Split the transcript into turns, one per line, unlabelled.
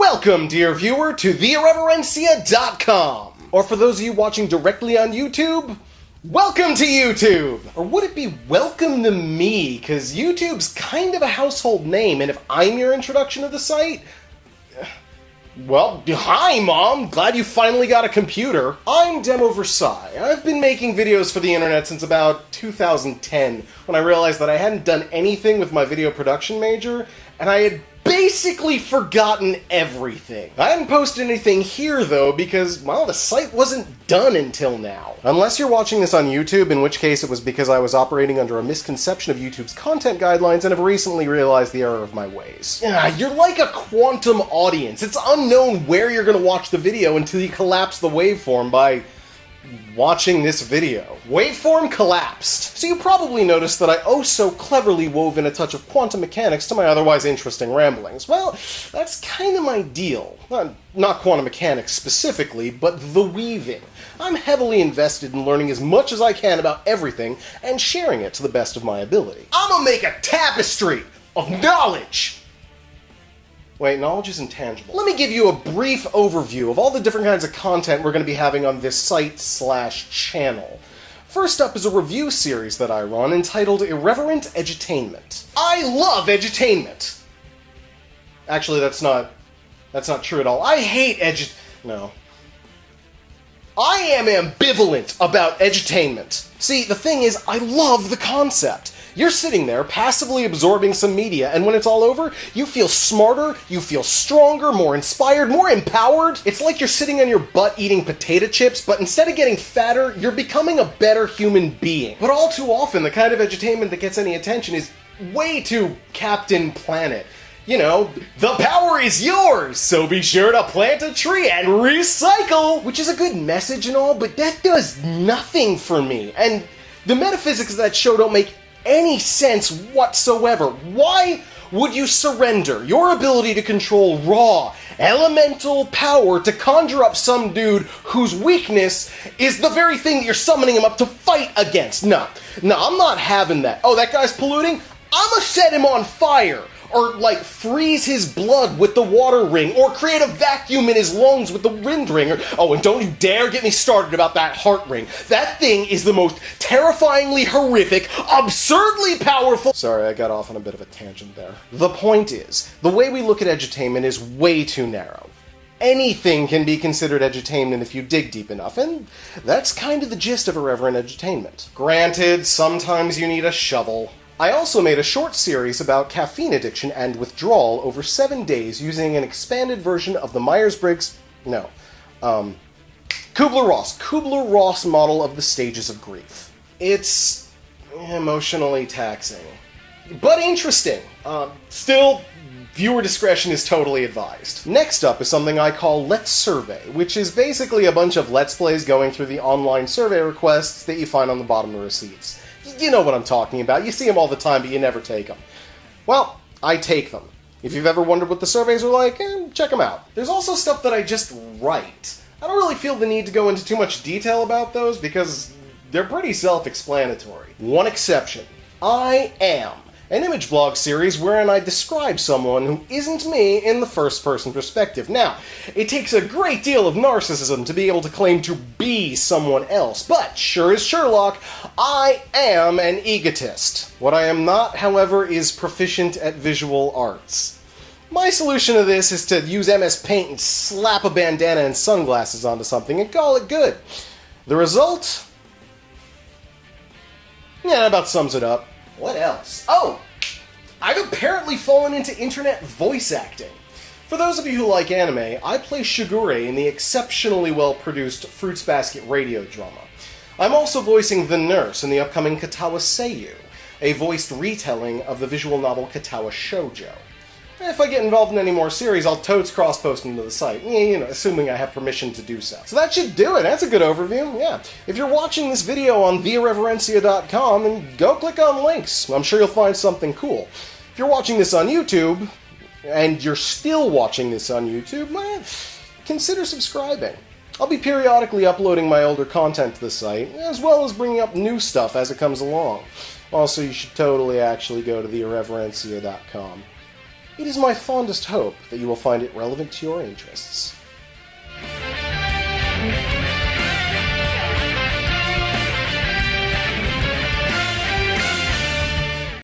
Welcome, dear viewer, to Irreverencia.com. Or for those of you watching directly on YouTube, welcome to YouTube! Or would it be welcome to me, because YouTube's kind of a household name, and if I'm your introduction to the site, well, hi Mom! Glad you finally got a computer. I'm demoversi. I've been making videos for the internet since about 2010, when I realized that I hadn't done anything with my video production major, and I had basically forgotten everything. I hadn't posted anything here though because, well, the site wasn't done until now. Unless you're watching this on YouTube, in which case it was because I was operating under a misconception of YouTube's content guidelines and have recently realized the error of my ways. You're like a quantum audience. It's unknown where you're gonna watch the video until you collapse the waveform by watching this video. Waveform collapsed. So you probably noticed that I oh so cleverly wove in a touch of quantum mechanics to my otherwise interesting ramblings. Well, that's kind of my deal. Not quantum mechanics specifically, but the weaving. I'm heavily invested in learning as much as I can about everything and sharing it to the best of my ability. I'm gonna make a tapestry of knowledge! Wait, knowledge is intangible. Let me give you a brief overview of all the different kinds of content we're going to be having on this site/channel. First up is a review series that I run entitled Irreverent Edutainment. I love edutainment! Actually, that's not true at all. I hate no. I am ambivalent about edutainment. See, the thing is, I love the concept. You're sitting there, passively absorbing some media, and when it's all over, you feel smarter, you feel stronger, more inspired, more empowered. It's like you're sitting on your butt eating potato chips, but instead of getting fatter, you're becoming a better human being. But all too often, the kind of edutainment that gets any attention is way too Captain Planet. You know, the power is yours, so be sure to plant a tree and recycle! Which is a good message and all, but that does nothing for me. And the metaphysics of that show don't make any sense whatsoever. Why would you surrender your ability to control raw, elemental power to conjure up some dude whose weakness is the very thing that you're summoning him up to fight against? No, I'm not having that. Oh, that guy's polluting? I'ma set him on fire! Or, like, freeze his blood with the water ring, or create a vacuum in his lungs with the wind ring, oh, and don't you dare get me started about that heart ring. That thing is the most terrifyingly horrific, absurdly powerful— Sorry, I got off on a bit of a tangent there. The point is, the way we look at edutainment is way too narrow. Anything can be considered edutainment if you dig deep enough, and that's kind of the gist of irreverent edutainment. Granted, sometimes you need a shovel. I also made a short series about caffeine addiction and withdrawal over 7 days using an expanded version of the Myers-Briggs— Kubler-Ross model of the stages of grief. It's emotionally taxing. But interesting. Still, viewer discretion is totally advised. Next up is something I call Let's Survey, which is basically a bunch of Let's Plays going through the online survey requests that you find on the bottom of receipts. You know what I'm talking about. You see them all the time, but you never take them. Well, I take them. If you've ever wondered what the surveys are like, check them out. There's also stuff that I just write. I don't really feel the need to go into too much detail about those because they're pretty self-explanatory. One exception. I Am, an image blog series wherein I describe someone who isn't me in the first-person perspective. Now, it takes a great deal of narcissism to be able to claim to be someone else, but sure as Sherlock, I am an egotist. What I am not, however, is proficient at visual arts. My solution to this is to use MS Paint and slap a bandana and sunglasses onto something and call it good. The result? Yeah, that about sums it up. What else? Oh! I've apparently fallen into internet voice acting. For those of you who like anime, I play Shigure in the exceptionally well-produced Fruits Basket radio drama. I'm also voicing the nurse in the upcoming Katawa Seiyu, a voiced retelling of the visual novel Katawa Shoujo. If I get involved in any more series, I'll totes cross-post them to the site, you know, assuming I have permission to do so. So that should do it. That's a good overview, yeah. If you're watching this video on Irreverencia.com, then go click on links. I'm sure you'll find something cool. If you're watching this on YouTube, and you're still watching this on YouTube, consider subscribing. I'll be periodically uploading my older content to the site, as well as bringing up new stuff as it comes along. Also, you should totally actually go to Irreverencia.com. It is my fondest hope that you will find it relevant to your interests.